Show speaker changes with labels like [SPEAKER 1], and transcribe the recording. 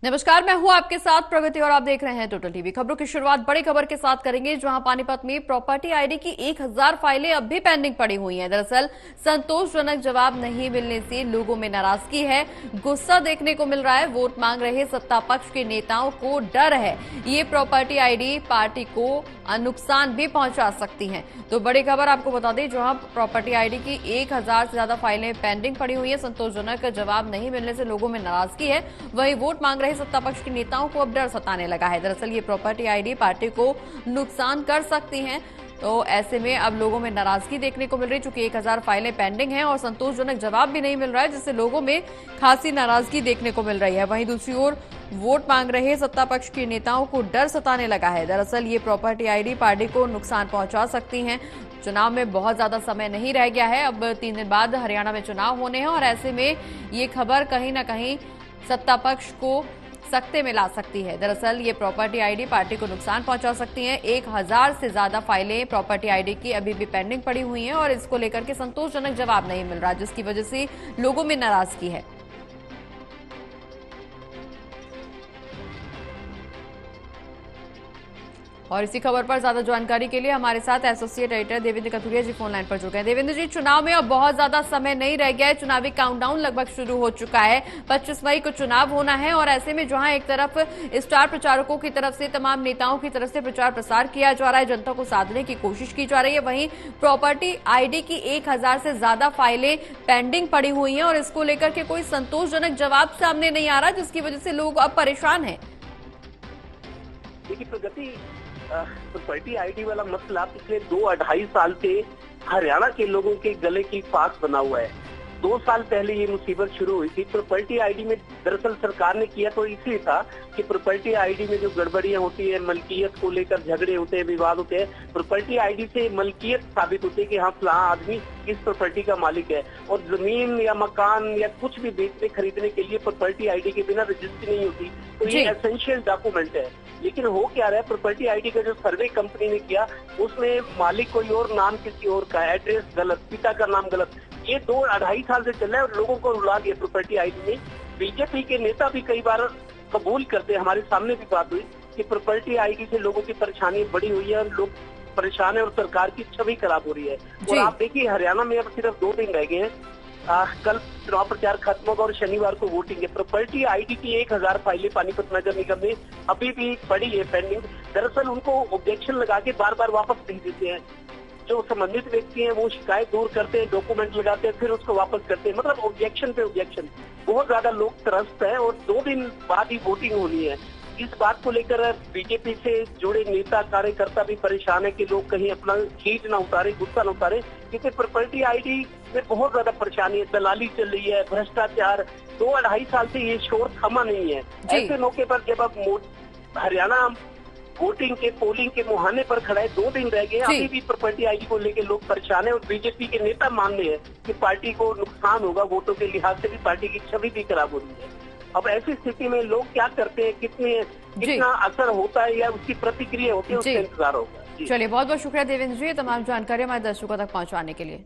[SPEAKER 1] नमस्कार, मैं हूं आपके साथ प्रगति और आप देख रहे हैं टोटल टीवी। खबरों की शुरुआत बड़ी खबर के साथ करेंगे, जहां पानीपत में प्रॉपर्टी आईडी की 1000 फाइलें अब भी पेंडिंग पड़ी हुई हैं। दरअसल संतोषजनक जवाब नहीं मिलने से लोगों में नाराजगी है, गुस्सा देखने को मिल रहा है। वोट मांग रहे सत्ता पक्ष के नेताओं को डर है ये प्रॉपर्टी आईडी पार्टी को नुकसान भी पहुंचा सकती है। तो बड़ी खबर आपको बता दें, जहां प्रॉपर्टी आईडी की 1000 से ज्यादा फाइलें पेंडिंग पड़ी हुई है। संतोषजनक जवाब नहीं मिलने से लोगों में नाराजगी है, वहीं वोट मांग रहे सत्ता पक्ष के नेताओं को अब डर सताने लगा है। दरअसल ये प्रॉपर्टी आईडी पार्टी को नुकसान कर सकती है, तो ऐसे में अब लोगों में नाराजगी देखने को मिल रही है। चूंकि 1000 फाइलें पेंडिंग हैं और संतोषजनक जवाब भी नहीं मिल रहा है, जिससे लोगों में खासी नाराजगी देखने को मिल रही है। वहीं दूसरी ओर वोट मांग रहे सत्ता पक्ष के नेताओं को डर सताने लगा है। दरअसल ये प्रॉपर्टी आईडी पार्टी को नुकसान पहुंचा सकती है। चुनाव में बहुत ज्यादा समय नहीं रह गया है, अब 3 दिन बाद हरियाणा में चुनाव होने हैं और ऐसे में ये खबर कहीं ना कहीं सत्ता पक्ष को सख्ते में ला सकती है। दरअसल ये प्रॉपर्टी आईडी पार्टी को नुकसान पहुंचा सकती है। 1000 से ज्यादा फाइलें प्रॉपर्टी आईडी की अभी भी पेंडिंग पड़ी हुई हैं और इसको लेकर के संतोषजनक जवाब नहीं मिल रहा, जिसकी वजह से लोगों में नाराजगी है। और इसी खबर पर ज्यादा जानकारी के लिए हमारे साथ एसोसिएट एडिटर देवेंद्र कथुरिया जी फोन लाइन पर जुड़ गए। देवेंद्र जी, चुनाव में अब बहुत ज्यादा समय नहीं रह गया है, चुनावी काउंटडाउन लगभग शुरू हो चुका है। 25 मई को चुनाव होना है और ऐसे में जहां एक तरफ स्टार प्रचारकों की तरफ से, तमाम नेताओं की तरफ से प्रचार प्रसार किया जा रहा है, जनता को साधने की कोशिश की जा रही है, वहीं प्रॉपर्टी आईडी की 1000 से ज्यादा फाइलें पेंडिंग पड़ी हुई हैं और इसको लेकर के कोई संतोषजनक जवाब सामने नहीं आ रहा, जिसकी वजह से लोग अब परेशान है।
[SPEAKER 2] देखिए प्रगति, प्रॉपर्टी आईडी वाला मसला पिछले 2-2.5 साल से हरियाणा के लोगों के गले की फांस बना हुआ है। 2 साल पहले ये मुसीबत शुरू हुई थी। प्रॉपर्टी आईडी में दरअसल सरकार ने किया तो इसलिए था कि प्रॉपर्टी आईडी में जो गड़बड़ियां होती है, मलकियत को लेकर झगड़े होते हैं, विवाद होते हैं, प्रॉपर्टी आईडी से मलकियत साबित होती है कि हाँ फलां आदमी इस प्रॉपर्टी का मालिक है, और जमीन या मकान या कुछ भी बेचने खरीदने के लिए प्रॉपर्टी आईडी के बिना रजिस्ट्री नहीं होती। तो ये एसेंशियल डॉक्यूमेंट है। लेकिन हो क्या रहा है, प्रॉपर्टी आईडी का जो सर्वे कंपनी ने किया उसमें मालिक कोई और, नाम किसी और का, एड्रेस गलत, पिता का नाम गलत। ये 2-2.5 साल से चल रहा है और लोगों को रुला दिया प्रॉपर्टी आईडी में। बीजेपी के नेता भी कई बार कबूल करते हैं, हमारे सामने भी बात हुई कि प्रॉपर्टी आईडी से लोगों की परेशानी बड़ी हुई है और लोग परेशान है और सरकार की छवि खराब हो रही है। और आप देखिए हरियाणा में अब सिर्फ 2 दिन रह गए हैं, कल चुनाव प्रचार खत्म होगा और शनिवार को वोटिंग है। प्रॉपर्टी आईडी की 1000 फाइलें पानीपत नगर निगम में अभी भी पड़ी है पेंडिंग। दरअसल उनको ऑब्जेक्शन लगा के बार बार वापस भेज देते हैं। जो संबंधित व्यक्ति हैं वो शिकायत दूर करते हैं, डॉक्यूमेंट लगाते हैं, फिर उसको वापस करते हैं। मतलब ऑब्जेक्शन पे ऑब्जेक्शन। बहुत ज्यादा लोग त्रस्त हैं और 2 दिन बाद ही वोटिंग होनी है। इस बात को लेकर बीजेपी से जुड़े नेता कार्यकर्ता भी परेशान है कि लोग कहीं अपना खींच ना उतारे, गुस्सा न उतारे, क्योंकि प्रॉपर्टी आईडी में बहुत ज्यादा परेशानी है, दलाली चल रही है, भ्रष्टाचार। 2-2.5 साल से ये शोर थमा नहीं है। ऐसे मौके पर जब अब हरियाणा वोटिंग के, पोलिंग के मुहाने पर खड़ा है, 2 दिन रह गए, अभी भी प्रॉपर्टी आईडी को लेकर लोग परेशान है और बीजेपी के नेता मान रहे हैं कि पार्टी को नुकसान होगा, वोटों के लिहाज से भी पार्टी की छवि भी खराब हो रही है। अब ऐसी स्थिति में लोग क्या करते हैं, कितना असर होता है या उसकी प्रतिक्रिया होती है, उसका इंतजार होगा।
[SPEAKER 1] चलिए, बहुत बहुत शुक्रिया देवेंद्र जी, तमाम जानकारी हमारे दर्शकों तक पहुंचाने के लिए।